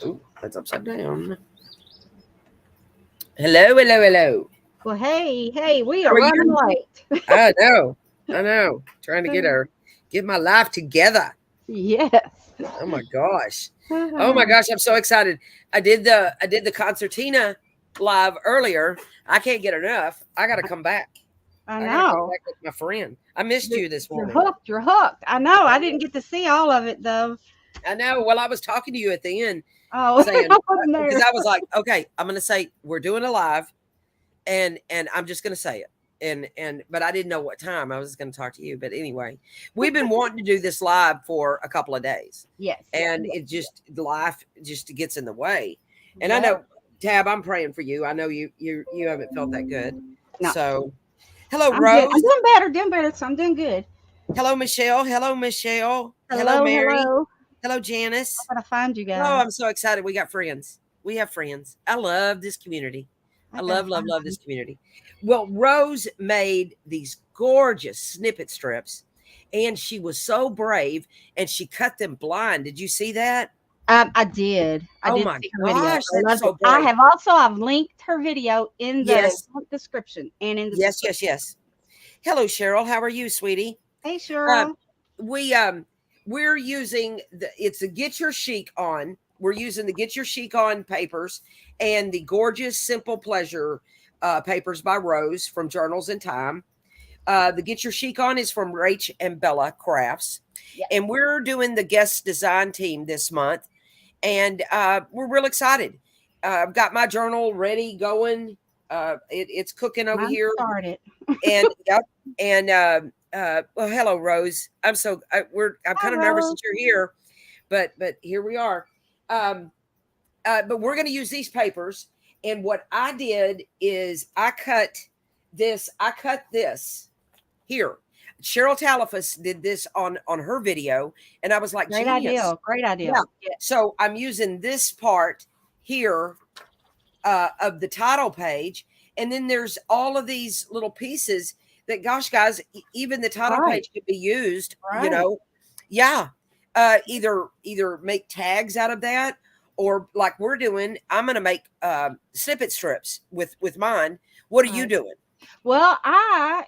Ooh, that's upside down. Hello, hello, hello. Well, hey, we How are are running you? late. I know. Trying to get my life together. Yes. Oh my gosh. Oh my gosh, I'm so excited. I did the concertina live earlier. I can't get enough. I gotta come back. I I gotta come know. back with my friend. I missed You're, you this you're morning. hooked. You're hooked. I know. I I know. didn't get to see all of it though. I know. Well, I was talking to you at the end Oh, saying I wasn't because there. I was like, okay, I'm gonna say we're doing a live and I'm just gonna say it. And but I didn't know what time I was gonna talk to you. But anyway, we've been wanting to do this live for a couple of days. Yes. And Yes. it just life just gets in the way. And I Yep. know, Tab, I'm praying for you. I know you haven't felt that good. No, So hello, I'm good. I'm Rose. doing better. Doing better. So I'm doing good. Hello, Michelle. Hello, Michelle. Hello, Hello. Mary. Hello. Hello, Janice. I'm gonna find you Oh, guys. I'm so excited. We got friends. We have friends. I love this community. I I gotta love, love, find love you. this community. Well, Rose made these gorgeous snippet strips and she was so brave and she cut them blind. Did you see that? I did. I Oh did my see her video. gosh, I that's loved it. so brave. I've linked her video in the Yes, description and in the yes, yes, description. yes. Hello, Cheryl. How are you, sweetie? Hey, Uh, Cheryl. we're using it's a Get Your Chic On. We're using the Get Your Chic On papers and the gorgeous Simple Pleasure papers by Rose from Journals in Time. The Get Your Chic On is from Rach and Bella Crafts. Yeah. And we're doing the guest design team this month. And we're real excited. I've got my journal ready, going. It's cooking over Mine here. started. And yep. And well, hello, Rose. I'm Hi, kind of nervous Rose. that you're here, but here we are. Um, but we're going to use these papers. And what I did is I cut this here. Cheryl Talifas did this on her video, and I was like, Great genius. idea. Great Yeah. idea. Yeah. So I'm using this part here of the title page, and then there's all of these little pieces that, gosh, guys, even the title Right. page could be used. Right. Yeah. Either make tags out of that, or like we're doing. I'm going to make snippet strips with mine. What are you Right. doing? Well, I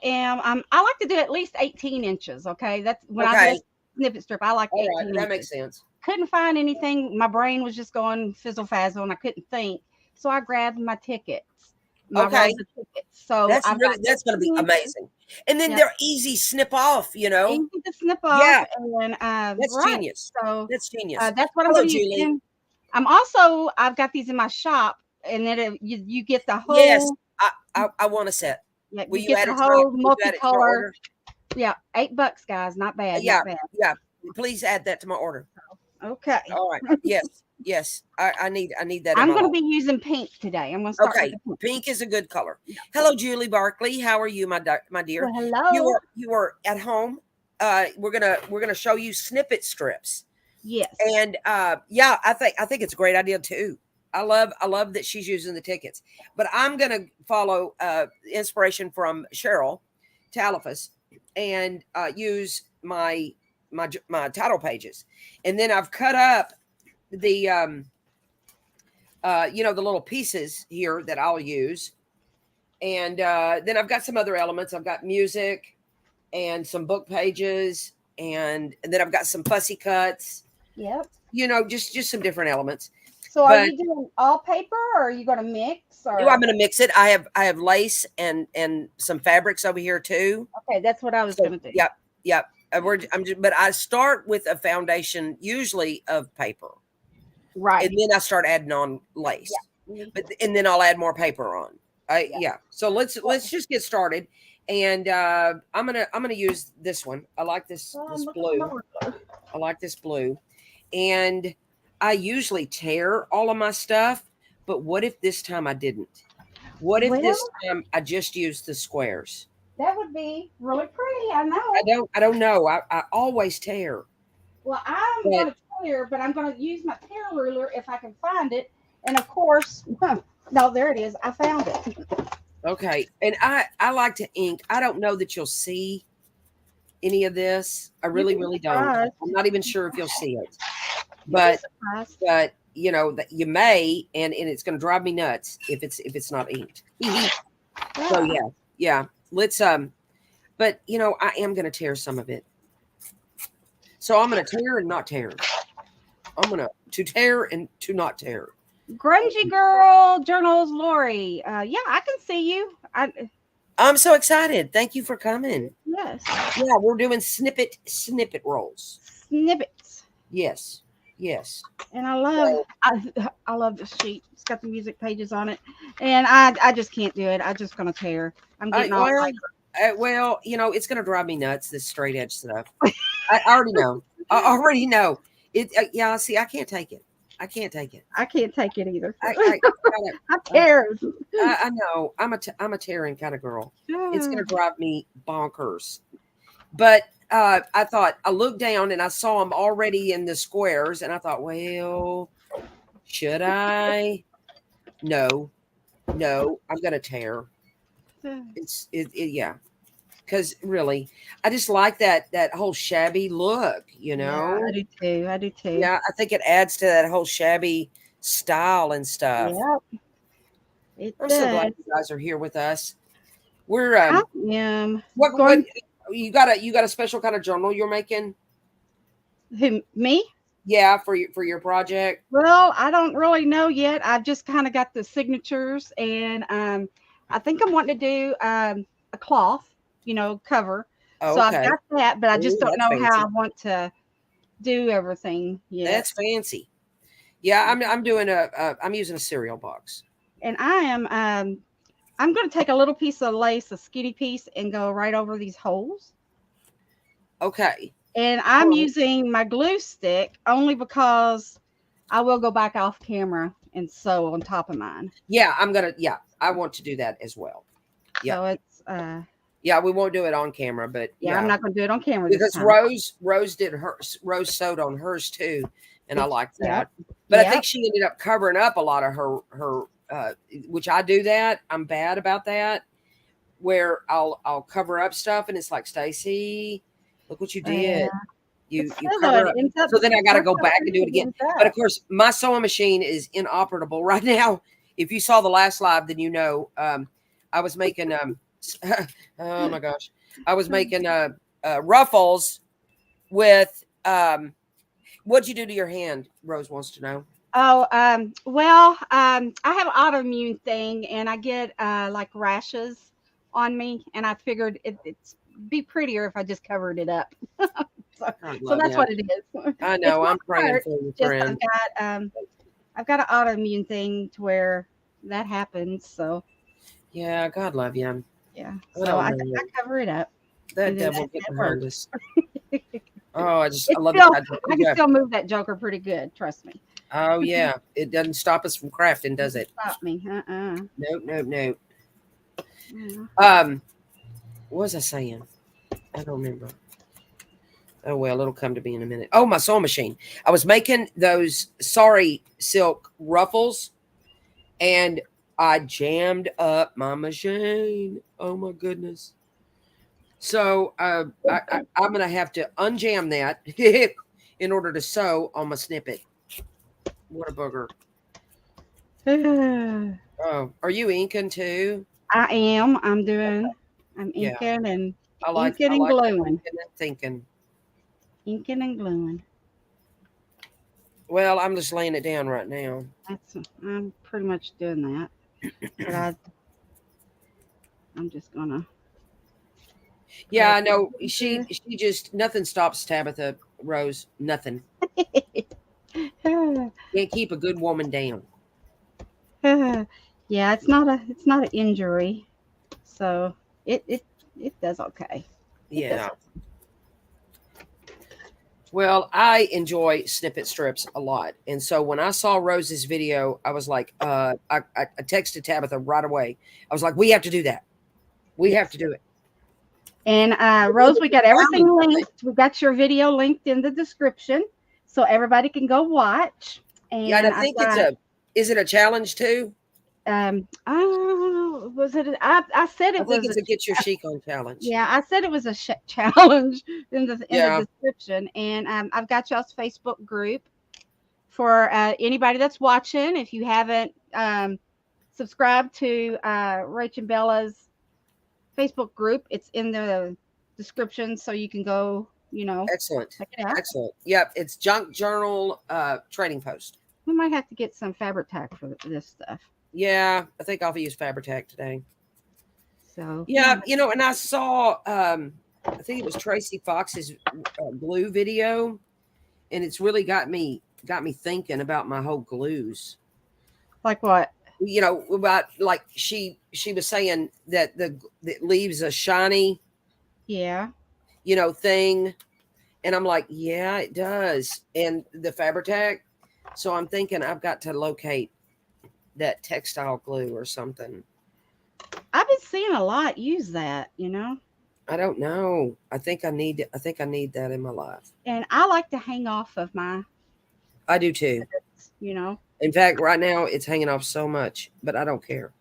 like to do at least 18 inches. Okay. That's when I do a Okay. snippet strip, I like All right. 18 That inches. makes sense. Couldn't find anything. My brain was just going fizzle fazzle and I couldn't think. So I grabbed my tickets, my rows Okay. of tickets. So I've got That's going to be 18 inches. amazing. And then Yeah. they're easy snip off, Easy to snip off. Yeah, And that's right. genius. So That's genius. that's what I'm Hello, going to use. Julie. And I've got these in my shop and then you get the Yes, whole, I want a set. yeah, Will you you get add the it to my whole will you add it to my multicolor. order? Yeah, $8, guys. Not bad. Yeah, Not bad. yeah. Please add that to my order. Okay. All right. Yes, yes. I need that in I'm my going to life. be using pink today. I'm going to start with Okay. the pink. Pink is a good color. Yeah. Hello, Julie Barkley. How are you, my dear? Well, hello. You are at home. We're gonna show you snippet strips. Yes. And yeah, I think it's a great idea too. I love that she's using the tickets. But I'm gonna follow inspiration from Cheryl Talifas and use my title pages. And then I've cut up the the little pieces here that I'll use. And then I've got some other elements. I've got music and some book pages, and then I've got some fussy cuts, Yep. just some different elements. So are But you doing all paper or are you going to mix I'm or? going to mix it. I have lace and some fabrics over here too. Okay, that's what I was So going to do. yep. But I start with a foundation usually of paper, Right. and then I start adding on lace. Yeah. And then I'll add more paper on. Yeah. Yeah. So let's just get started. And I'm gonna use this one. I like this blue. I like this blue. And I usually tear all of my stuff, but what if this time I didn't? What if Well, this time I just used the squares? that would be really pretty. I I know. don't know. I always tear. Well, I'm But going to tear, but I'm going to use my tear ruler if I can find it. And of course, no, there it is. I found it. okay. And I like to ink. I don't know that you'll see any of this. I You'd really, be really don't. surprised. I'm not even sure if you'll see it. You'd be But surprised. but you know, that you may, and it's going to drive me nuts if it's not inked. So yeah. Let's but you know, I am going to tear some of it. So I'm going to tear and not tear. I'm going to tear and to not tear. Grungy Girl Journals, Lori. Yeah, I can see you. I'm so excited. Thank you for coming. Yes. Yeah, we're doing snippet rolls. Snippets. Yes. And I love the sheet. It's got the music pages on it, and I just can't do it. I'm just gonna tear. I'm getting all well, you know, it's gonna drive me nuts, this straight edge stuff. I already know. I already know it. Yeah, see, I can't take it. I can't take it. I can't take it either. I tear. I know. I'm a tearing kind of girl. It's gonna drive me bonkers. But I thought, I looked down and I saw them already in the squares, and I thought, well, should I? No, I'm gonna tear. Yeah, because really, I just like that whole shabby look, you know. Yeah, I do too. Yeah, I think it adds to that whole shabby style and stuff. Yeah, I'm so glad you guys are here with us. We're I am. what you got a special kind of journal you're making? Who, me? Yeah, for your project. Well, I don't really know yet. I've just kind of got the signatures, and I think I'm wanting to do a cloth, cover. Oh, so okay. I've got that, but I just don't know fancy. how I want to do everything yet. That's fancy. Yeah, I'm doing I'm using a cereal box. And I am I'm going to take a little piece of lace, a skinny piece, and go right over these holes. Okay. And I'm using my glue stick only because I will go back off camera and sew on top of mine. Yeah, I want to do that as well. Yeah. So it's yeah, we won't do it on camera, but I'm not going to do it on camera because this time. Rose did hers. Rose sewed on hers too, and I like that. But I think she ended up covering up a lot of her which I do that. I'm bad about that, where I'll cover up stuff, and it's like, Stacy, look what you did. You cover up. So then I got to go back and do it again. But of course, my sewing machine is inoperable right now. If you saw the last live, then you know I was making oh my gosh, I was making ruffles with what'd you do to your hand? Rose wants to know. Oh, well, I have an autoimmune thing, and I get like rashes on me, and I figured it's be prettier if I just covered it up. so that's what it is. I know. I'm praying for you, friend. I've got an autoimmune thing to where that happens. So yeah, God love you. Yeah. So I cover it up. That devil get behind us. Oh, I love it. I can still move that joker pretty good. Trust me. Oh yeah, it doesn't stop us from crafting, does it? Stop me. Nope. Yeah. What was I saying? I don't remember. Oh well, it'll come to me in a minute. Oh, my sewing machine. I was making those sari silk ruffles, and I jammed up my machine. Oh my goodness. So I'm gonna have to unjam that in order to sew on my snippet. What a booger. Oh, are you inking too? I am. I'm inking and inking and gluing. Thinking. Inking and gluing. Well, I'm just laying it down right now. I'm pretty much doing that. But I'm just gonna. Yeah, I know. She just, nothing stops Tabitha Rose. Nothing. Can't keep a good woman down. Yeah, it's not an injury, so it does okay. Yeah. Well, I enjoy snippet strips a lot, and so when I saw Rose's video, I was like, I texted Tabitha right away. I was like, we have to do that. We have to do it. And Rose, we got everything linked. We got your video linked in the description, so everybody can go watch. And yeah, I think is it a challenge too? Was it? I said it was. I think it's a Get Your Chic On challenge. Yeah, I said it was a challenge in the description, and I've got y'all's Facebook group for anybody that's watching, if you haven't subscribed to Rach and Bella's Facebook group, it's in the description, so you can go, Excellent. check it out. Excellent. Yep. It's Junk Journal Trading Post. We might have to get some fabric tack for this stuff. Yeah, I think I'll use Fabri-Tac today. So yeah, and I saw I think it was Tracy Fox's glue video, and it's really got me thinking about my whole glues. Like what? About like she was saying that it leaves a shiny thing, and I'm like, yeah, it does. And the Fabri-Tac, so I'm thinking I've got to locate that textile glue or something. I've been seeing a lot use that, I don't know. I think I need that in my life. And I like to hang off of my. I do too. In fact, right now it's hanging off so much, but I don't care.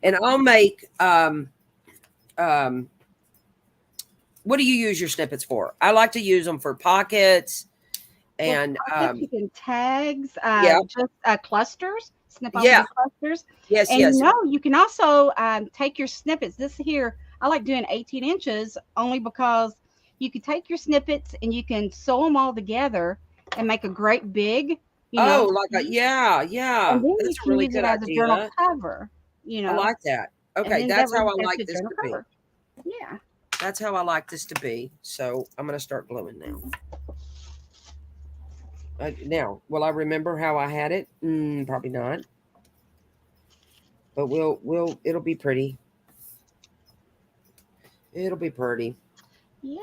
And I'll make what do you use your snippets for? I like to use them for pockets and tags, just clusters, clusters. Yes, and yes. You can also take your snippets. This here, I like doing 18 inches only because you can take your snippets and you can sew them all together and make a great big, yeah. And then that's you can really use good it as idea. a journal cover, I like that. Okay, that's how I like this to be. Yeah. That's how I like this to be. So I'm going to start gluing now. Now, will I remember how I had it? Probably not. But it'll be pretty. It'll be pretty. Yeah.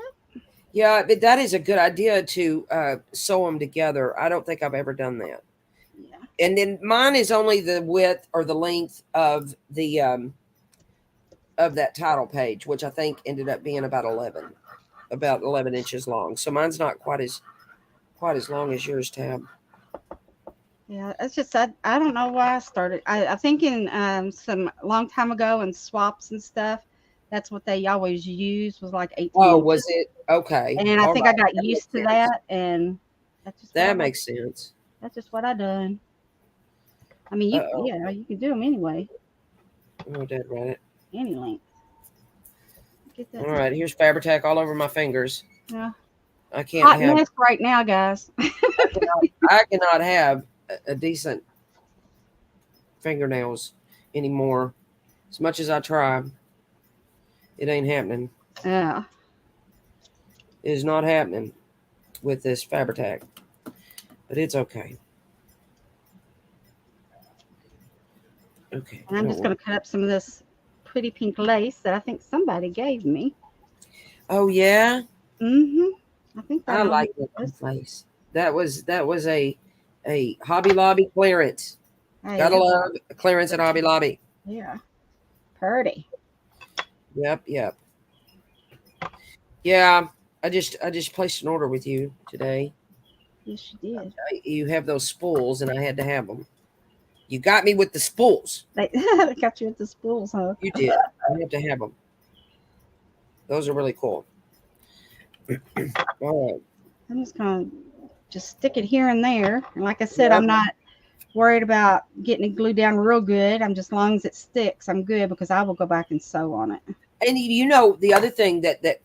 Yeah, but that is a good idea to sew them together. I don't think I've ever done that. Yeah. And then mine is only the width or the length of the of that title page, which I think ended up being about 11 inches long. So mine's not quite as long as yours, Tab. Yeah, it's just I don't know why I started. I think in some long time ago in swaps and stuff, that's what they always used was like 18 Oh, inches. was it? Okay. And I think I got used to that, and that makes sense. That's just what I done. I mean, you can do them anyway. Oh, dead right. Any length. All right, here's Fabri-Tac all over my fingers. Yeah. I can't hot mess right now, guys. I cannot have a decent fingernails anymore. As much as I try, it ain't happening. Yeah. It is not happening with this Fabri-Tac, but it's okay. Okay. And I'm just going to cut up some of this pretty pink lace that I think somebody gave me. Oh yeah. I think I like that lace. That was a Hobby Lobby clearance. Gotta love a clearance at Hobby Lobby. Yeah. Pretty. Yep. Yeah. I just placed an order with you today. Yes, you did. You have those spools, and I had to have them. You got me with the spools. They got you with the spools, huh? You did. I have to have them. Those are really cool. All right. I'm just going to stick it here and there. And like I said, I'm not worried about getting it glued down real good. I'm just, as long as it sticks, I'm good, because I will go back and sew on it. And the other thing that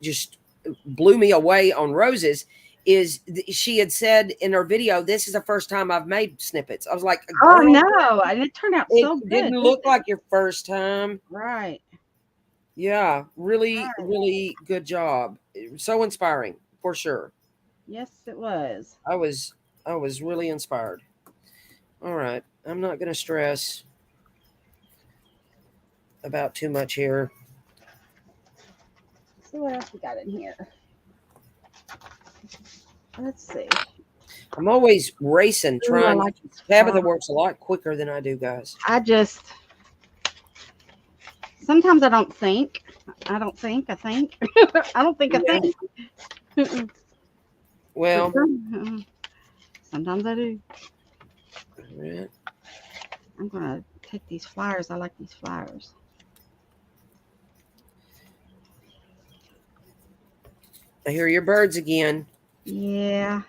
just blew me away on Roses is she had said in her video, this is the first time I've made snippets. I was like, oh no, and it turned out so good. Didn't look like your first time. Right. Yeah, really good job. So inspiring, for sure. Yes, it was. I was really inspired. All right, I'm not going to stress about too much here. Let's see what else we got in here. Let's see. I'm always racing, trying. Tabitha works a lot quicker than I do, guys. Sometimes I don't think. I think. I think. Well, sometimes I do. All right. I'm going to take these flowers. I like these flowers. I hear your birds again. Yeah.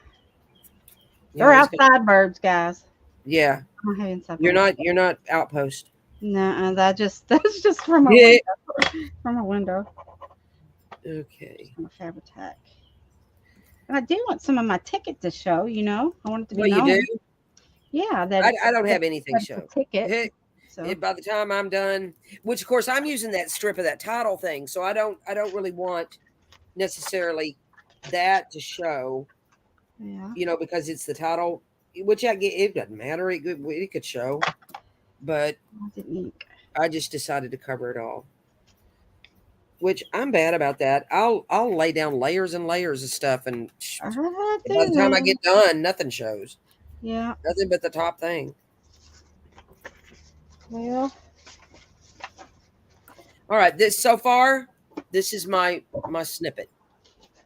Yeah, They're let's go. outside birds, guys. Yeah, I'm not having inside you're birds. not. You're not outpost. No, that's just from a Yeah. window. From a window. Okay. From a fabric. And I do want some of my ticket to show. I want it to be Well, you do. known. Yeah, that I don't have anything that it's a show. ticket. Hey, So by the time I'm done, which of course I'm using that strip of that title thing, so I don't really want necessarily that to show, yeah, because it's the title, which I get. It doesn't matter. It could show, but I didn't ink. I just decided to cover it all, which I'm bad about that. I'll lay down layers and layers of stuff, and I by the time I do. get done, nothing shows, Yeah. nothing but the top thing. Well, All right, this so far, this is my snippet.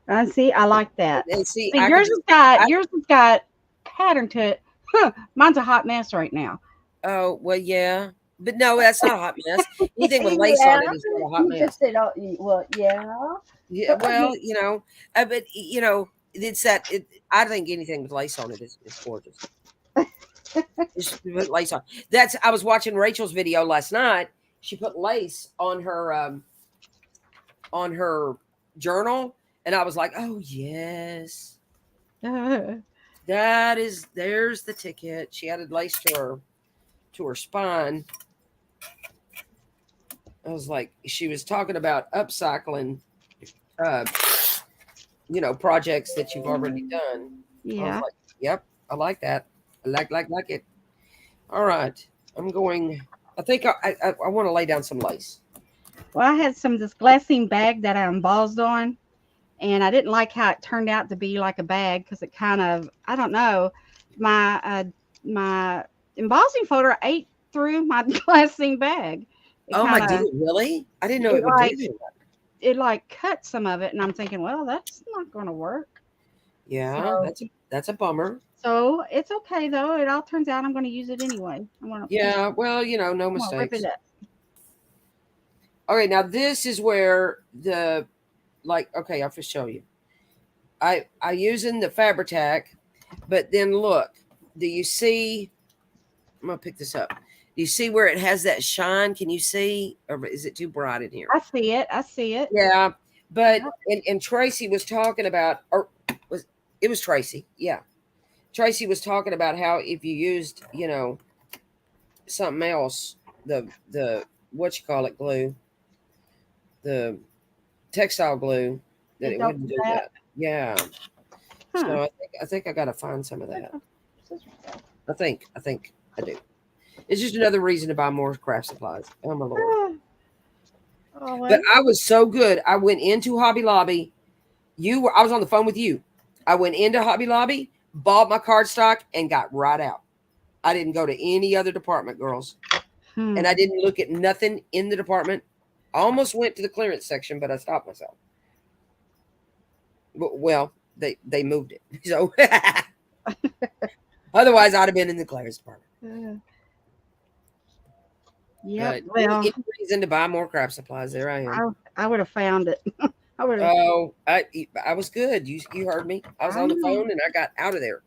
I see. I like that. And see, See, I could just, I, yours has got pattern to it. Huh, mine's a hot mess right now. oh, well, yeah. But no, that's not a hot mess. Anything with lace on Yeah, it is not a hot you mess. just said, oh, well, yeah. Yeah, well, but it's that. I think anything with lace on it is gorgeous. Just put lace on. I was watching Rachel's video last night. She put lace on her journal, and I was like, oh yes, there's the ticket. She added lace to her spine. I was like, she was talking about upcycling, uh, projects that you've already done. I was Yeah. like, yep, I like that. I like it. All right, I'm going. I think I want to lay down some lace. Well, I had this glassine bag that I embossed on, and I didn't like how it turned out to be like a bag because it kind of, I don't know, my embossing folder ate through my glassine bag. It Oh my, kind did of it really? I didn't know it it would do like that. it like cut some of it, and I'm thinking, well, that's not going to work. Yeah, So that's a bummer. so it's okay though. It all turns out I'm going to use it anyway. Yeah, well, no I'm gonna rip mistakes. it up. Okay, now this is where okay, I'll just show you. I using the Fabri-Tac, but then look, do you see? I'm gonna pick this up. Do you see where it has that shine? Can you see, or is it too bright in here? I see it. I see it. Yeah, but Yep. and Tracy was talking about, or it was Tracy? Yeah, Tracy was talking about how if you used, something else, the what you call it glue, the textile glue, that It it don't wouldn't do do that. that. Yeah. Huh. So I think I gotta find some of that. I think I do. It's just another reason to buy more craft supplies. Oh my lord. Oh, But well. I was so good. I went into Hobby Lobby. I was on the phone with you. I went into Hobby Lobby, bought my cardstock, and got right out. I didn't go to any other department, girls. And I didn't look at nothing in the department. I almost went to the clearance section, but I stopped myself. Well, they moved it. So otherwise I'd have been in the clearance department. Yep. But Well, any reason to buy more craft supplies, there I am. I would have found it. I would have. Oh, I was good. You heard me. I was I on the know. phone and I got out of there.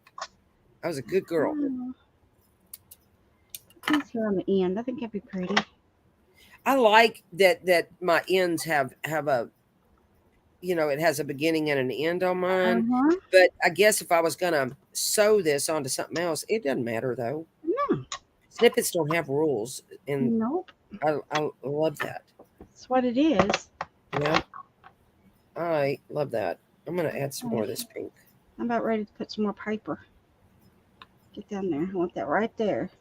I was a good girl. These here on the end. I think that'd be pretty. I like that my ends have a, it has a beginning and an end on mine. Uh-huh. But I guess if I was gonna sew this onto something else, it doesn't matter though. No. Snippets don't have rules, and Nope. I love that. That's what it is. Yeah, I love that. I'm gonna add some more of this pink. I'm about ready to put some more paper. Get down there. I want that right there.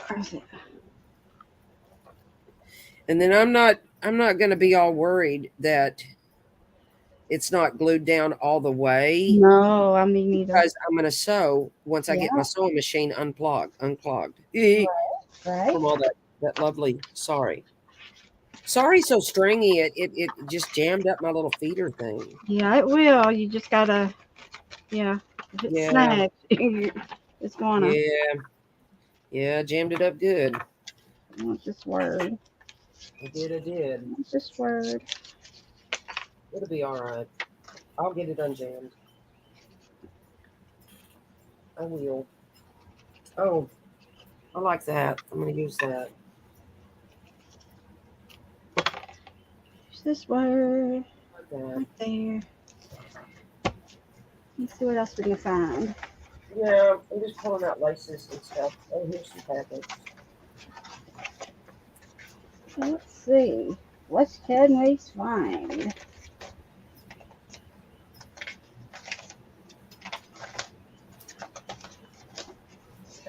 Where's it? And then I'm not gonna be all worried that it's not glued down all the way. No, I mean neither. Because I'm gonna sew once I get my sewing machine unclogged. Right. From all that lovely sorry so stringy, it just jammed up my little feeder thing. Yeah, it will. You just gotta, if it snags, it's gonna. Yeah, jammed it up good. I want this word. I did. I want this word. It'll be all right. I'll get it unjammed. I will. Oh, I like that. I'm going to use that. Use this word Like that. right there. Let's see what else we can find. Yeah, I'm just pulling out laces and stuff. Oh, here's some packets. Let's see. What can we find?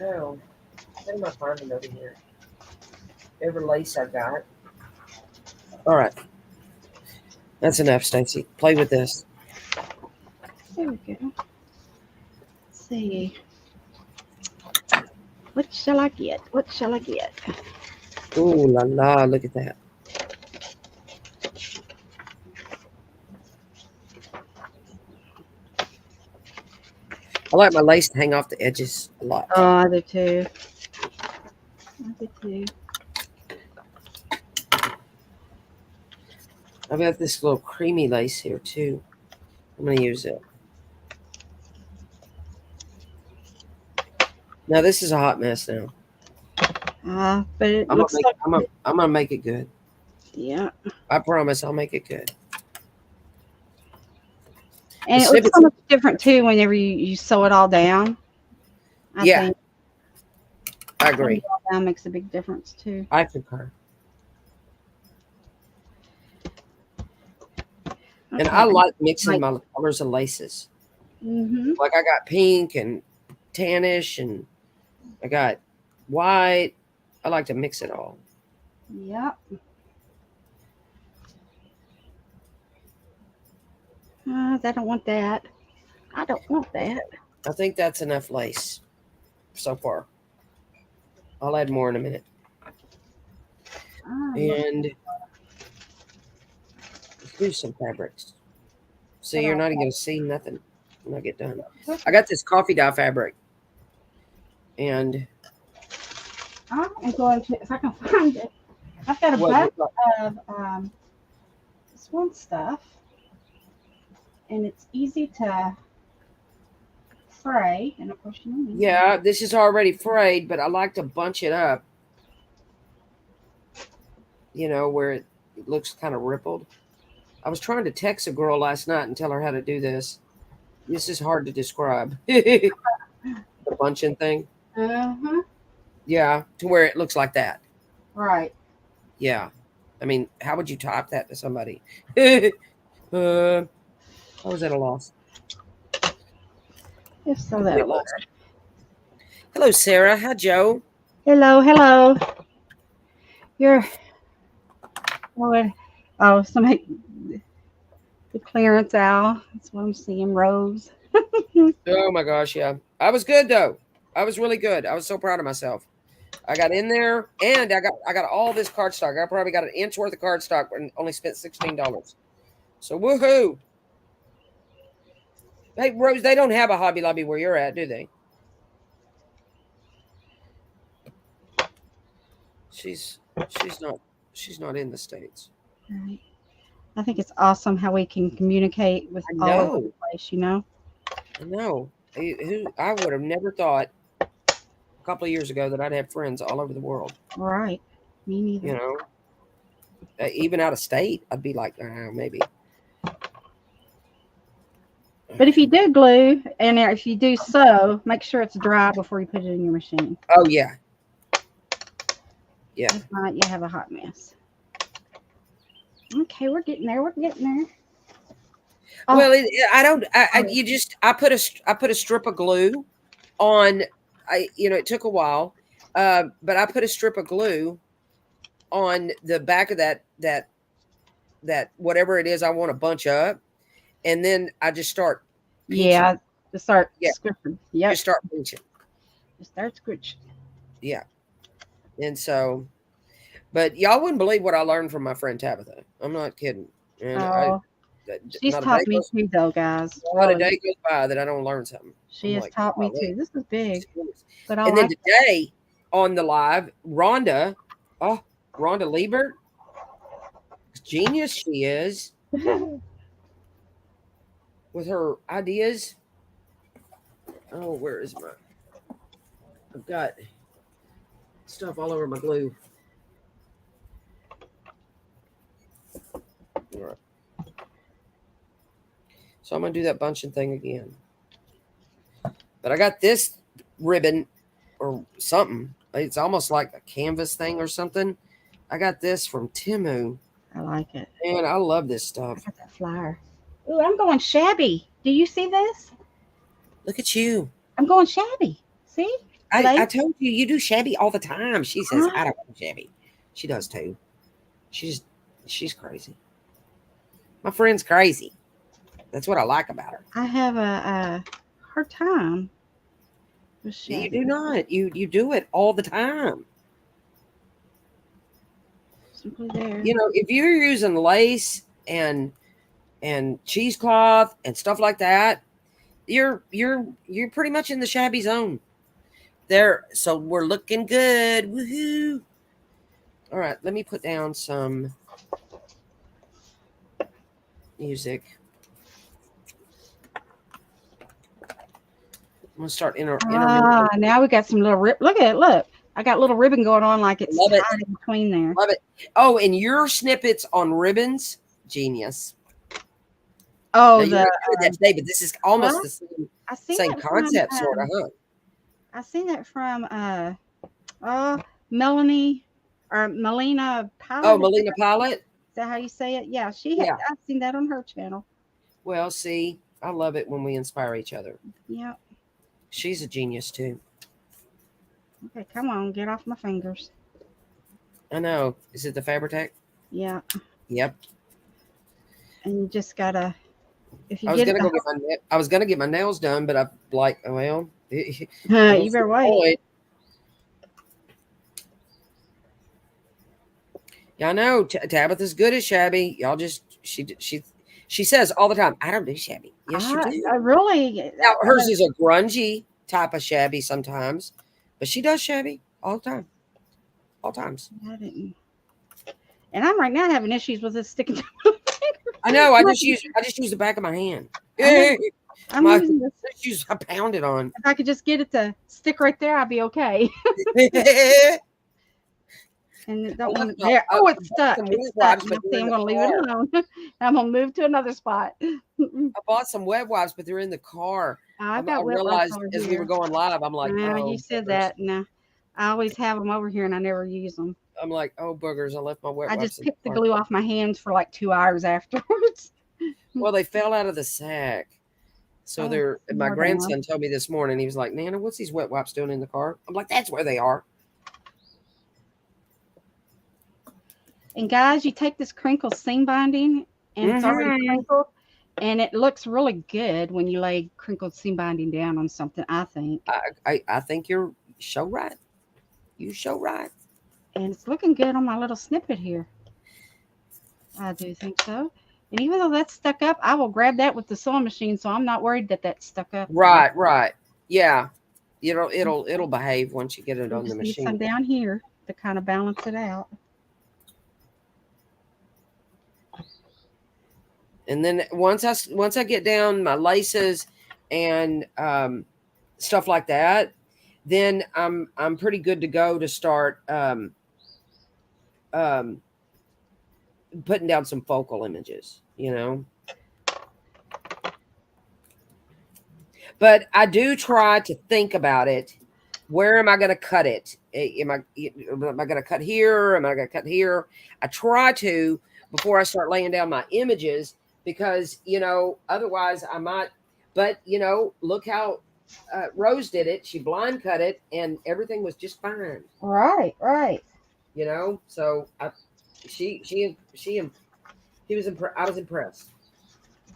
Oh, what am I finding over here? Every lace I got. All right. That's enough, Stacy. Play with this. There we go. Let's see. What shall I get? What shall I get? Ooh la la, look at that. I like my lace to hang off the edges a lot. Oh, I do too. I do too. I've got this little creamy lace here too. I'm going to use it. Now this is a hot mess now. But it I'm looks like I'm gonna make it good. yeah. I promise I'll make it good. And The it looks so snippets- much different too whenever you sew it all down. I Yeah. think I agree. sewing it all down makes a big difference too. I concur. And I like mixing my colors of laces. Mm-hmm. Like I got pink and tannish and I got white. I like to mix it all. Yep. I don't want that. I don't want that. I think that's enough lace so far. I'll add more in a minute. And let's do some fabrics. So you're not even going to see nothing when I get done. I got this coffee dye fabric. And I'm going to, if I can find it, I've got a bunch of this one stuff, and it's easy to fray. And of course, you know. Yeah, this is already frayed, but I like to bunch it up. You know, where it looks kind of rippled. I was trying to text a girl last night and tell her how to do this. This is hard to describe. The bunching thing. Uh-huh. Yeah, to where it looks like that. Right. Yeah. I mean, how would you type that to somebody? I was at a loss. If so, that was. Hello, Sarah. Hi, Joe. Hello, hello. You're. Somebody. The clearance aisle. That's what I'm seeing. Rose. Oh my gosh, yeah. I was good though. I was really good. I was so proud of myself. I got in there and I got all this cardstock. I probably got an inch worth of cardstock and only spent $16. So woohoo. Hey Rose, they don't have a Hobby Lobby where you're at, do they? She's not in the States. Right. I think it's awesome how we can communicate with all over the place, you know? I know. I would have never thought a couple of years ago that I'd have friends all over the world. Right. Me neither. You know, even out of state, I'd be like, maybe. But if you do glue and if you do sew, make sure it's dry before you put it in your machine. Oh, yeah. Yeah. If not, you have a hot mess. Okay, we're getting there. We're getting there. Oh. Well, I put a strip of glue on. It took a while, but I put a strip of glue on the back of that whatever it is I want to bunch up, and then I just start. Pinching. Yeah, just start scripting. Yeah, just start pinching. Just start scritching. Yeah, and so. But y'all wouldn't believe what I learned from my friend Tabitha. I'm not kidding. And she's taught me too, though, guys. Not a day goes by that I don't learn something. She has taught me too. This is big. But and then today on the live, Rhonda Liebert, genius she is. with her ideas. Oh, where is my? I've got stuff all over my glue. All right. So I'm gonna do that bunching thing again. But I got this ribbon or something. It's almost like a canvas thing or something. I got this from Temu. I like it. Man, I love this I stuff. got that flyer. Ooh, I'm going shabby. Do you see this? Look at you. I'm going shabby. See? I told you, you do shabby all the time. She says, Huh? I don't do shabby. She does too. She's crazy. My friend's crazy. That's what I like about her. I have a hard time with You shabby. do not. You do it all the time. Simply there. You know, if you're using lace and cheesecloth and stuff like that, you're pretty much in the shabby zone. There, so we're looking good. Woohoo! All right, let me put down some music. I'm gonna start Now we got some little rib. Look at it. Look, I got little ribbon going on like it's Love it. tied in between there. Love it. Oh, and your snippets on ribbons, genius. Oh, now, you already did that today, but this is almost the same, I seen same that concept, from, sort of, huh? I seen that from Melanie or Melina Pilot. Oh, Melina Pilot. Is that how you say it? Yeah, Yeah. I've seen that on her channel. Well, see, I love it when we inspire each other. Yeah. She's a genius too. Okay, come on, get off my fingers. I know. Is it the Fabri-Tac? Yeah. Yep. And you just gotta. If you I was get gonna I was gonna get my nails done, but I'm like, well, you better wait. Yeah, I know. Tabitha's good at shabby. Y'all just she says all the time, I don't do shabby. Yes, you do. I really. Now hers is a grungy type of shabby sometimes, but she does shabby all the time, all times. I didn't. And I'm right now having issues with this sticking to my finger. I know. I just use the back of my hand. I'm using this. I pound it on. If I could just get it to stick right there, I'd be okay. And it don't want it there. Oh, it's stuck. It's stuck. See, I'm going to leave it alone. I'm going to move to another spot. I bought some web wipes, but they're in the car. I realized as we were going live, I'm like, no, you said that. No, I always have them over here and I never use them. I'm like, oh, boogers, I left my web wipes. I just picked the glue off my hands for like 2 hours afterwards. Well, they fell out of the sack. So my grandson told me this morning, he was like, Nana, what's these wet wipes doing in the car? I'm like, that's where they are. And guys, you take this crinkle seam binding and it's already crinkled. And it looks really good when you lay crinkled seam binding down on something, I think. I think you're so right. You so right. And it's looking good on my little snippet here. I do think so. And even though that's stuck up, I will grab that with the sewing machine, so I'm not worried that that's stuck up. Right. Yeah. It'll behave once you get it on the machine. Need some down here to kind of balance it out. And then once I get down my laces and stuff like that, then I'm pretty good to go to start putting down some focal images, But I do try to think about it. Where am I going to cut it? Am I going to cut here? Am I going to cut here? I try to before I start laying down my images because, otherwise I might. But, look how Rose did it. She blind cut it and everything was just fine. Right. So I was impressed.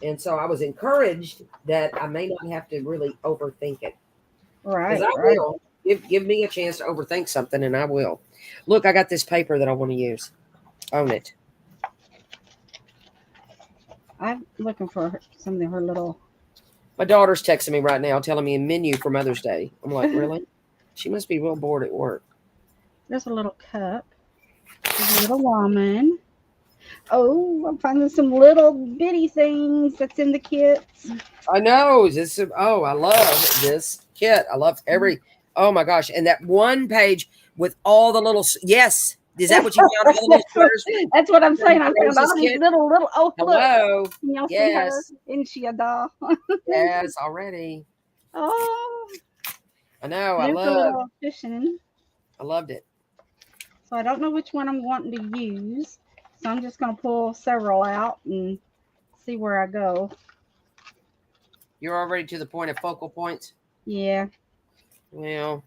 And so I was encouraged that I may not have to really overthink it. Right. I will. Give me a chance to overthink something and I will. Look, I got this paper that I want to use. Own it. I'm looking for some of her little. My daughter's texting me right now telling me a menu for Mother's Day. I'm like, really? She must be real bored at work. There's a little cup. There's a little woman. Oh, I'm finding some little bitty things that's in the kits. I know. I love this kit. I love every. Oh my gosh! And that one page with all the little. Yes, is that what you found? All the little sweaters That's what I'm from saying. I found Rose's all these kit. little. Oh, look! Hello. Can y'all see her? Yes. Isn't she a doll? Yes. Already. Oh, I know. there's a little cushion. I loved it. So I don't know which one I'm wanting to use. So I'm just going to pull several out and see where I go. You're already to the point of focal points. Yeah. Well.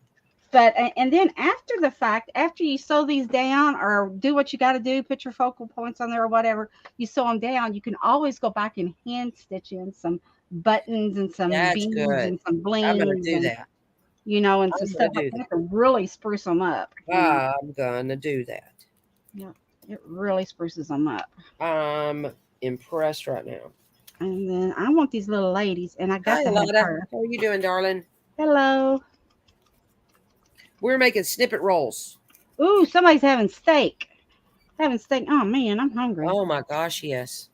But and then after the fact, after you sew these down or do what you got to do, put your focal points on there or whatever, you sew them down, you can always go back and hand stitch in some buttons and some That's beads good. and some I'm gonna blings do and that. and some stuff like that to really spruce them up. I'm gonna do that. Yeah, it really spruces them up. I'm impressed right now. And then I want these little ladies, and I got Hi, to have Lotta. her. How are you doing, darling? Hello. We're making snippet rolls. Ooh, somebody's having steak. Having steak. Oh man, I'm hungry. Oh my gosh, yes.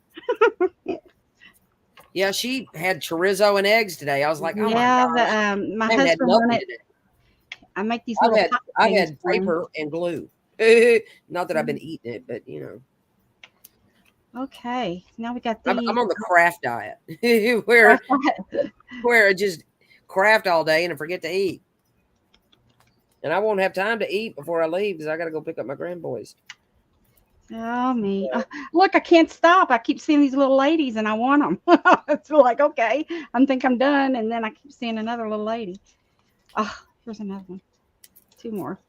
Yeah, she had chorizo and eggs today. I was like, oh my gosh. My I haven't had husband nothing wanted. today. I make these little. I've had paper and glue. Not that I've been eating it, but Okay, now we got these. I'm on the craft diet where I just craft all day and I forget to eat. And I won't have time to eat before I leave because I got to go pick up my grandboys. Oh me! Look, I can't stop. I keep seeing these little ladies, and I want them. It's like okay, think I'm done, and then I keep seeing another little lady. Oh, here's another one. Two more.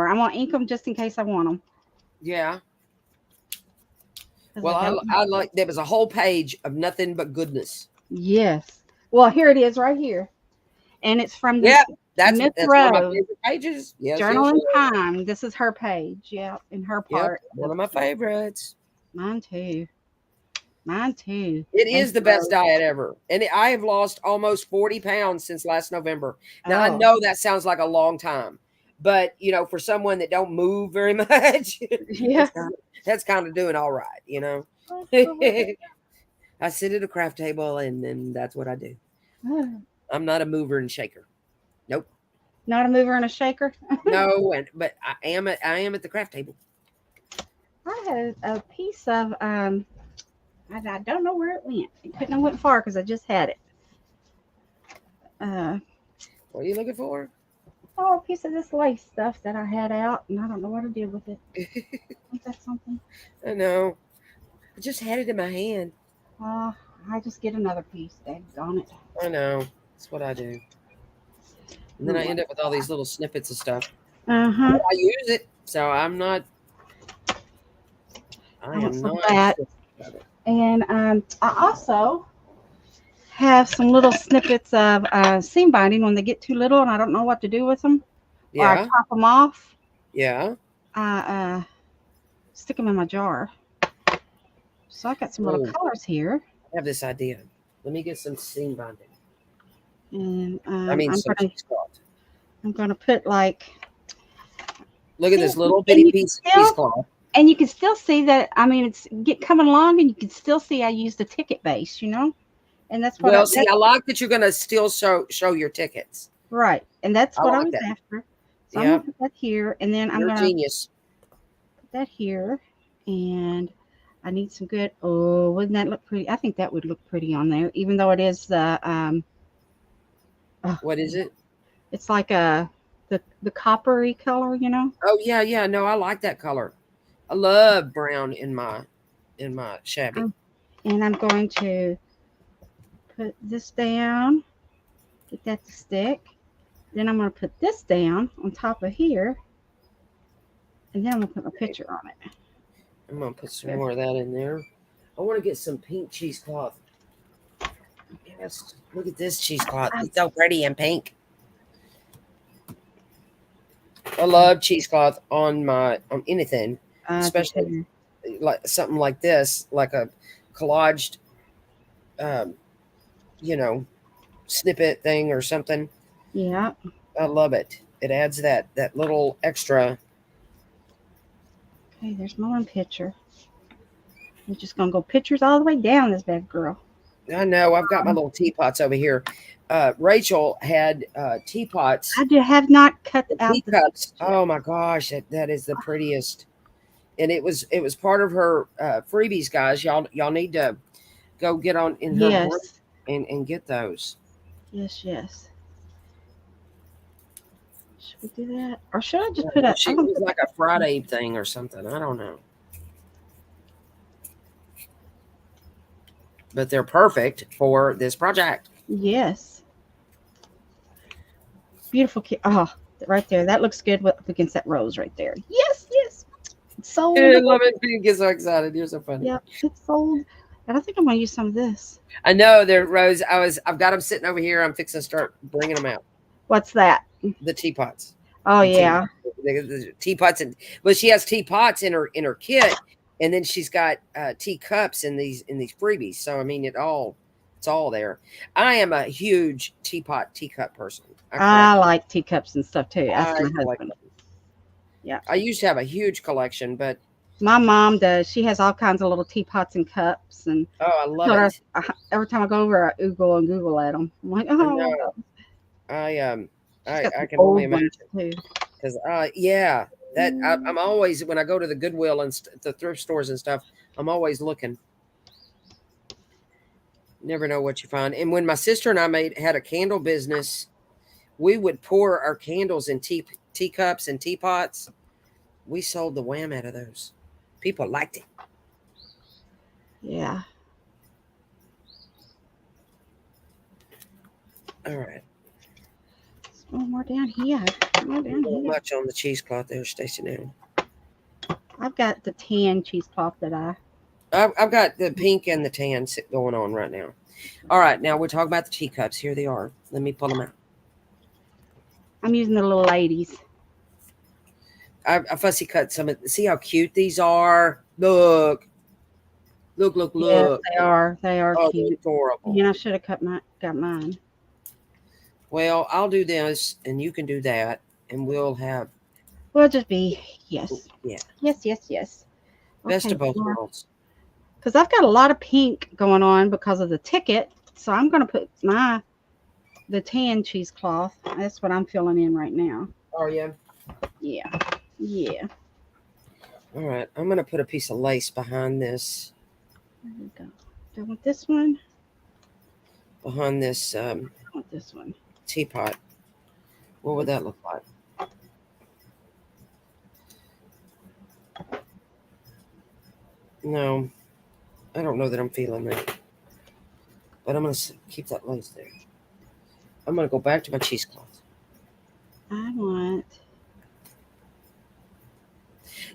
I want to ink them just in case I want them. Yeah. Well, I like there was a whole page of nothing but goodness. Yes. Well, here it is right here. And it's from that's Miss one of my favorite pages. Yes, Journal and Time. This is her page. Yeah, in her part. Yep, one of my favorites. Mine too. It is the best diet ever. And I have lost almost 40 pounds since last November. Now, I know that sounds like a long time. But, for someone that don't move very much, that's kind of doing all right, I sit at a craft table and then that's what I do. I'm not a mover and shaker. Nope. Not a mover and a shaker? No, but I am at the craft table. I had a piece of I don't know where it went. It couldn't have went far because I just had it. What are you looking for? Oh, a piece of this lace stuff that I had out, and I don't know what to do with it. Is that something? I know. I just had it in my hand. I just get another piece. Daggone it. I know. That's what I do. And then I end up with all these little snippets of stuff. Uh-huh. I use it, so I'm not. I am not. That. And I also have some little snippets of seam binding when they get too little and I don't know what to do with them. Yeah. Or I chop them off. Yeah. I stick them in my jar. So I got some little colors here. I have this idea. Let me get some seam binding. And I'm gonna put like. Look at this little bitty piece of cloth. And you can still see that. I mean, it's coming along, and you can still see I used a ticket base. And that's what. I like that you're gonna still show your tickets. Right, and that's what I was after. So I'm gonna put that here, and then I'm gonna genius. Put that here, and I need some good. Oh, wouldn't that look pretty? I think that would look pretty on there, even though it is the. What is it? It's like the coppery color, Oh yeah. No, I like that color. I love brown in my shabby. And I'm going to put this down. Get that to stick. Then I'm going to put this down on top of here. And then I'm going to put my picture on it. I'm going to put some more of that in there. I want to get some pink cheesecloth. Yes, look at this cheesecloth. It's so pretty and pink. I love cheesecloth on anything, especially like something like this, like a collaged, snippet thing or something. Yeah, I love it. It adds that little extra. Okay, there's my one picture. We're just gonna go pictures all the way down this bad girl. I know. I've got my little teapots over here. Rachel had teapots, Have not cut out the teacups. yet. Oh my gosh, that is the prettiest. And it was part of her freebies, guys. Y'all need to go get on in her group Yes. and get those. Yes. Yes. Should we do that, or should I just put a? She was like a Friday thing or something. I don't know. But they're perfect for this project. Yes. Beautiful kid. Oh, right there. That looks good up against that rose right there. Yes. Yes. It's sold. I love it. You get so excited. You're so funny. Yep. It's sold. And I think I'm gonna use some of this. I know they're Rose. I've got them sitting over here. I'm fixing to start bringing them out. What's that? The teapots. Oh yeah. The teapots, and well, she has teapots in her kit, and then she's got teacups in these freebies. So I mean, it's all there. I am a huge teacup person. I like teacups and stuff too. Ask I my collect husband. them. Yeah. I used to have a huge collection, but My mom does. She has all kinds of little teapots and cups, and I love it. every time I go over, I Google and Google at them. I'm like, oh, I can only imagine. Too. Because yeah, that I'm always, when I go to the Goodwill and the thrift stores and stuff, I'm always looking. Never know what you find. And when my sister and I had a candle business, we would pour our candles in teacups and teapots. We sold the wham out of those. People liked it. Yeah. All right. One more down here. More down Not here. much on the cheesecloth there, Stacy. Now I've got the tan cheesecloth that I've got the pink and the tan going on right now. All right, now we're talking about the teacups. Here they are. Let me pull them out. I'm using the little ladies. I fussy cut some of. See how cute these are. Look. Yes, they are. They are Oh, cute. adorable. Yeah, I should have got mine. Well, I'll do this, and you can do that, and we'll have. We'll just be yes. Yeah. Yes. Best of both worlds. Because I've got a lot of pink going on because of the ticket, so I'm going to put the tan cheesecloth. That's what I'm filling in right now. Oh yeah. Yeah. All right, I'm gonna put a piece of lace behind this. There we go. Do I want this one? Behind this I want this one. teapot. What would that look like? No, I don't know that I'm feeling that. But I'm going to keep that lace there. I'm going to go back to my cheesecloth. I want.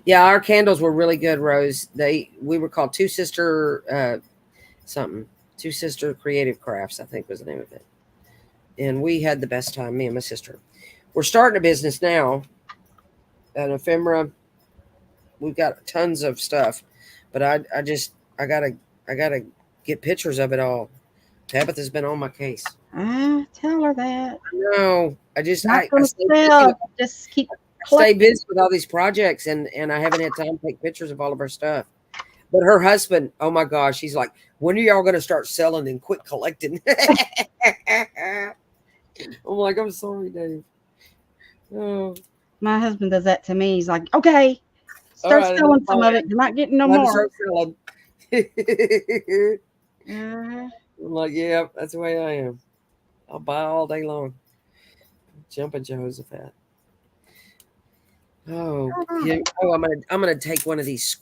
Yeah, our candles were really good, Rose. We were called Two Sister Creative Crafts, I think was the name of it. And we had the best time, me and my sister. We're starting a business now, an ephemera. We've got tons of stuff, but I gotta get pictures of it all. Tabitha's been on my case. Tell her that. No, I Just keep. Stay busy with all these projects, and I haven't had time to take pictures of all of her stuff. But her husband, oh my gosh, he's like, when are y'all going to start selling and quit collecting? I'm like, I'm sorry, Dave. Oh. My husband does that to me. He's like, okay, start selling some of it. You're not getting no more. Start selling. Uh-huh. I'm like, yeah, that's the way I am. I'll buy all day long. Jumping Jehoshaphat. Oh, yeah. Oh, I'm gonna take one of these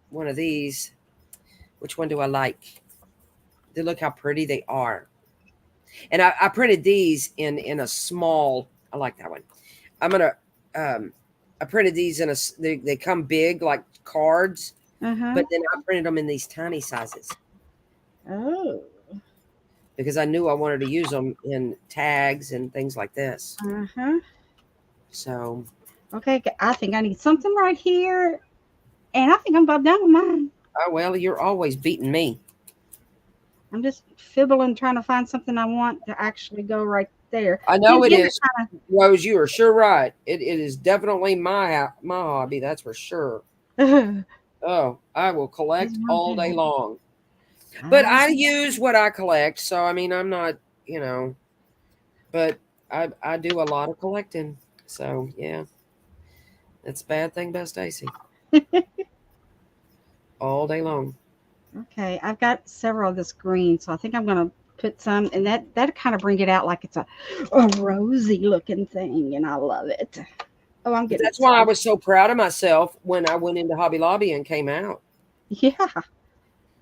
one of these. Which one do I like? Look how pretty they are. And I printed these in a small. I like that one. I'm gonna I printed these in they come big like cards, but then I printed them in these tiny sizes. Oh. Because I knew I wanted to use them in tags and things like this. So. Okay, I think I need something right here, and I think I'm about done with mine. Oh well, you're always beating me. I'm just fibbling, trying to find something I want to actually go right there. I know it is, Rose. You are sure right. It is definitely my hobby. That's for sure. Oh, I will collect all day long. I But like I it. use what I collect, so I mean, I'm not, you know, but I do a lot of collecting. So yeah, that's a bad thing about Stacy. All day long. Okay, I've got several of this green, so I think I'm gonna put some, and that kind of bring it out like it's a rosy looking thing, and I love it. Oh, I'm But getting that's why I excited. was so proud of myself when I went into Hobby Lobby and came out. Yeah,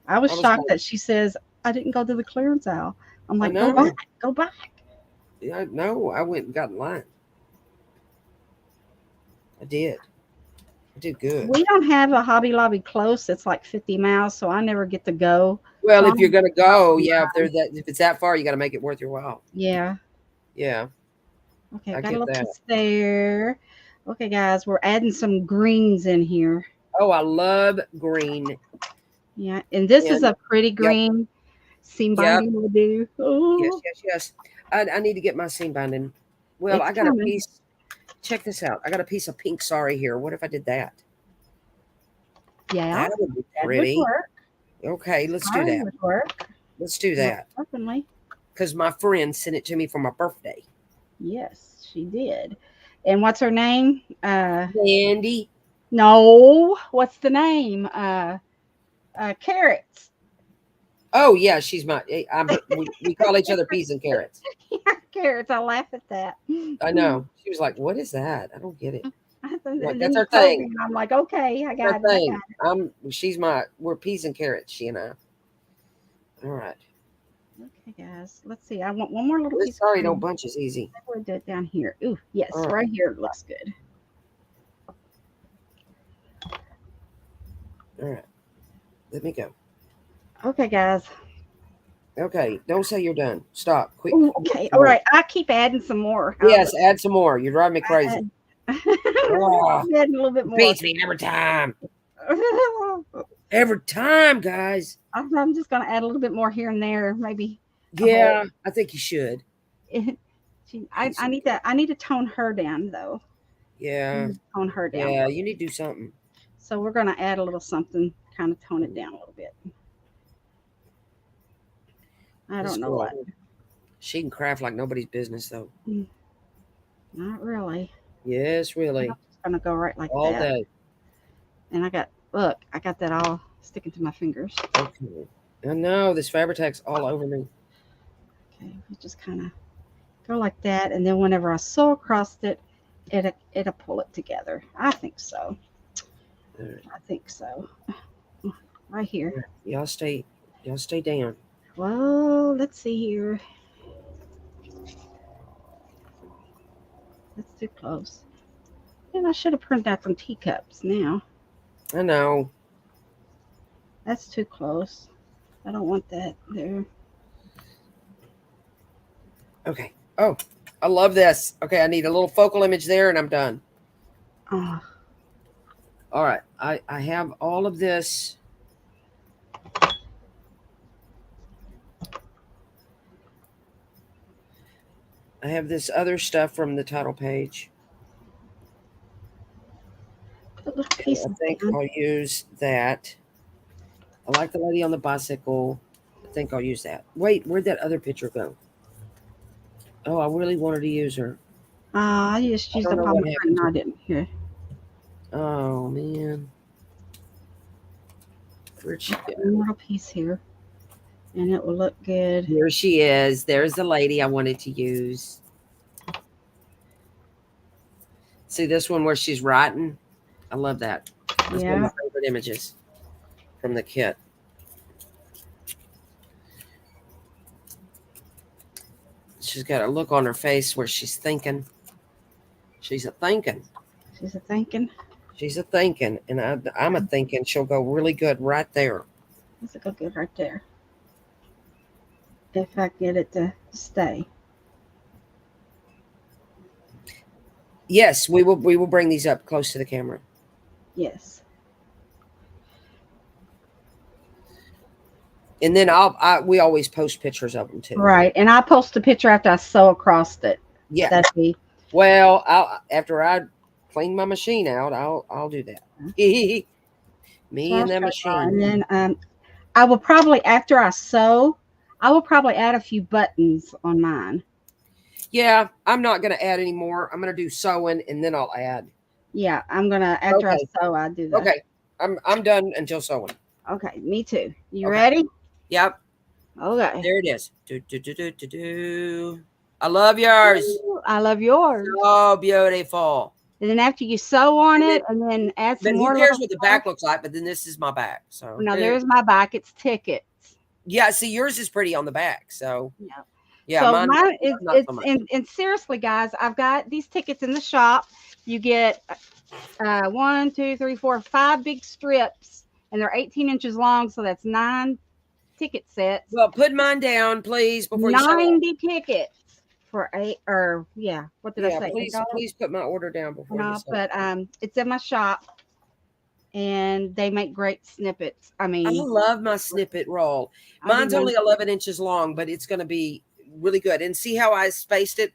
I was I was shocked like, that she says I didn't go to the clearance aisle. I'm I like, go back, know. go back. Yeah, no, I went and got in line. I did. I did good. We don't have a Hobby Lobby close. It's like 50 miles, so I never get to go. Well, So if you're I'm gonna off go, the yeah, line. if it's that far, you got to make it worth your while. Yeah. Yeah, Okay, I got a get little that. piece there. Okay, guys, we're adding some greens in here. Oh, I love green. Yeah, and this is And a pretty yep, green seam yep, binding will do. yes, Oh, yes, yes. I need to get my seam binding. Well, it's I got a coming. piece. Check this out. I got a piece of pink sari here. What if I did that? Yeah, That would be that would pretty. work. Okay, let's do Sorry, that. would work. Let's do Most that. certainly. Because my friend sent it to me for my birthday. Yes, she did. And what's her name? Andy. No, what's the name? Carrots. Oh yeah, she's my. We call each other peas and carrots. Carrots. I laugh at that. I know. She was like, "What is that? I don't get it." I'm like, And then that's you our told me, thing. and I'm like, okay, I Our got it. I thing. got it. She's my. We're peas and carrots. She and I. All right. Okay, guys. Let's see. I want one more little This piece of sorry don't green. bunch is easy. We'll do it down here. Ooh, All yes, right. right here looks good. All right. Let me go. Okay, guys. Okay. Don't say you're done. Stop. Quick. Ooh, Get okay. some All more. right. I keep adding some more. Yes. Add some more. You're driving me crazy. Oh, Keep adding a little bit it more. beats me every time. Every time, guys. I'm just gonna add a little bit more here and there, maybe a whole. Yeah, I think you should. I need to tone her down though. I Yeah. need to tone her down a Yeah. little. You need to do something. So we're gonna add a little something, kind of tone it down a little bit. I This don't know girl, what. she can craft like nobody's business, though. Not really. Yes, I'm really. just gonna go right like All that. day. And I got that all sticking to my fingers. Okay. I know this Fabri-Tac all over me. Okay, we just kind of go like that, and then whenever I sew across it, it'll pull it together. I think so. All right. I think so. Right here. Y'all stay down. Well, let's see here. That's too close. And I should have printed out some teacups now. I know. That's too close. I don't want that there. Okay. Oh, I love this. Okay, I need a little focal image there, and I'm done. Oh, All right. I have all of this. I have this other stuff from the title page. I think I'll use that. I like the lady on the bicycle. I think I'll use that. Wait, where'd that other picture go? Oh, I really wanted to use her. I just used don't up know all what my happened print. to I didn't. Here. Oh man. Where'd she go? One little piece here. And it will look good. Here she is. There's the lady I wanted to use. See this one where she's writing? I love that. That's one of Yeah. my favorite images from the kit. She's got a look on her face where she's thinking. She's a thinking. She's a thinking. She's a thinking. And I'm a thinking she'll go really good right there. This will go good right there. If I get it to stay. Yes, we will bring these up close to the camera. Yes. And then we always post pictures of them too. Right. And I'll post a picture after I sew across it. Yeah. That'd be. Well, after I clean my machine out, I'll do that. Me and Flash the drive bar. machine. And then I will probably, after I sew, I will probably add a few buttons on mine. Yeah, I'm not going to add any more. I'm going to do sewing and then I'll add. Yeah, I'm gonna after I Okay. sew, I do that. Okay. I'm done until sewing. Okay, me too. You Okay. ready? Yep. Okay. There it is. Do. I love yours. Ooh, I love yours. So beautiful. And then after you sew on And then, it, and then add but some who more cares little what the stuff. back looks like? But then this is my back. So Now there's my back. It's tickets. yeah, see, yours is pretty on the back. So Yeah. yeah, So mine is not it's so much. and seriously, guys, I've got these tickets in the shop. You get 1, 2, 3, 4, 5 big strips, and they're 18 inches long, so that's 9 ticket sets. Well, put mine down, please, before you show up. 90 tickets for 8, or yeah, what did I Yeah, say? please put my order down before you No, show but up. it's in my shop, and they make great snippets. I I mean, love my snippet roll. I do Mine's mine. only 11 inches long, but it's going to be really good. And see how I spaced it?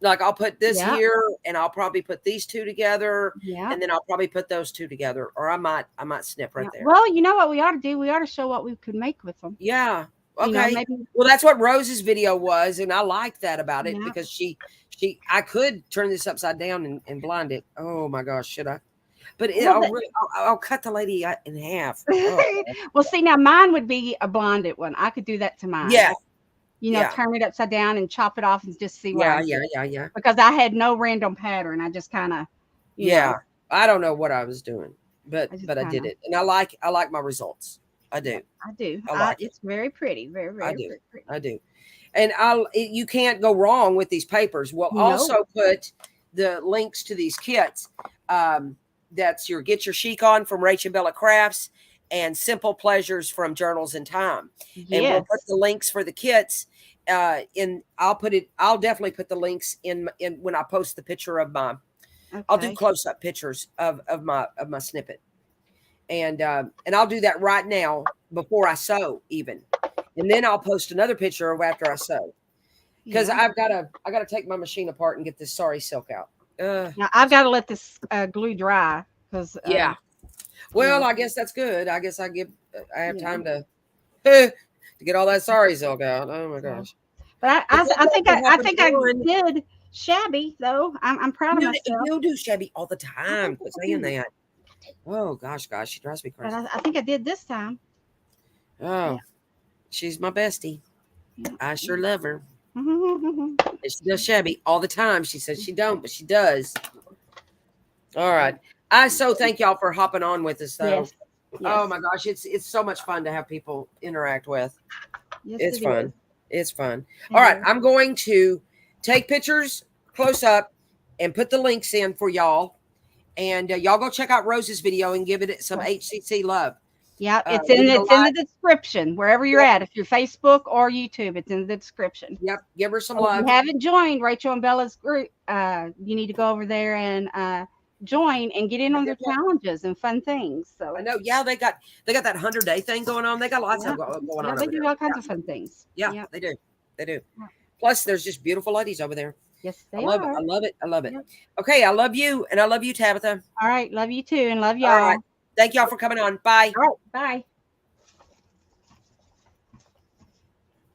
Like I'll put this Yeah. here, and I'll probably put these two together, Yeah. and then I'll probably put those two together, or I might snip right there. Well, you know what we ought to do? We ought to show what we could make with them. Yeah. You know, Okay. maybe. Well, that's what Rose's video was, and I liked that about it Yeah. because I could turn this upside down and blind it. Oh my gosh, should I? But I'll cut the lady in half. Oh. Well, see, now mine would be a blinded one. I could do that to mine. Yeah. You know, Yeah. turn it upside down and chop it off and just see what I get. Yeah. Because I had no random pattern. I just kind of, Yeah. I don't know what I was doing, but I did kinda. it, and I like my results. I do. I do. I like it. It's very pretty. Very, very, I do. very pretty. I do. And you can't go wrong with these papers. We'll No. also put the links to these kits. That's your Get Your Chic On from Rach and Bella Crafts and Simple Pleasures from Journals in Time. Yes. And we'll put the links for the kits I'll definitely put the links in when I post the picture of my Okay. I'll do close-up pictures of my snippet. And I'll do that right now before I sew even. And then I'll post another picture of after I sew. Because Yeah. I gotta take my machine apart and get this sorry silk out. Now I've got to let this glue dry because Yeah. Well, yeah. I guess that's good. I guess I have Yeah. time to to get all that sorry silk out. Oh my gosh. But I think I on. did shabby though. I'm proud of myself. You do shabby all the time. think Quit I saying do. that. Oh gosh, she drives me But crazy. I think I did this time. Oh, Yeah. she's my bestie. Yeah. I sure love her. Mhm. And she does shabby all the time. She says she don't, but she does. All right. I so thank y'all for hopping on with us, though. Yes. Oh my gosh, it's so much fun to have people interact with. Yes, It's it fun. is. It's fun. All right, Yeah. I'm going to take pictures close up and put the links in for y'all. And y'all go check out Rose's video and give it some HCC love. Yeah, it's in the description wherever you're at. If you're Facebook or YouTube, it's in the description. Yep, give her some If love. you haven't joined Rachel and Bella's group, you need to go over there and join and get in on their challenges and fun things. So I know, yeah, they got that 100-day thing going on. They got lots of going on. They over do there. all kinds of fun things. Yeah, they do. They do. Yeah. Plus, there's just beautiful ladies over there. Yes, they I love are. it. I love it. I love it. Yep. Okay, I love you, and I love you, Tabitha. All right, love you too, and love y'all. All right. Thank y'all for coming on. Bye. All right, bye.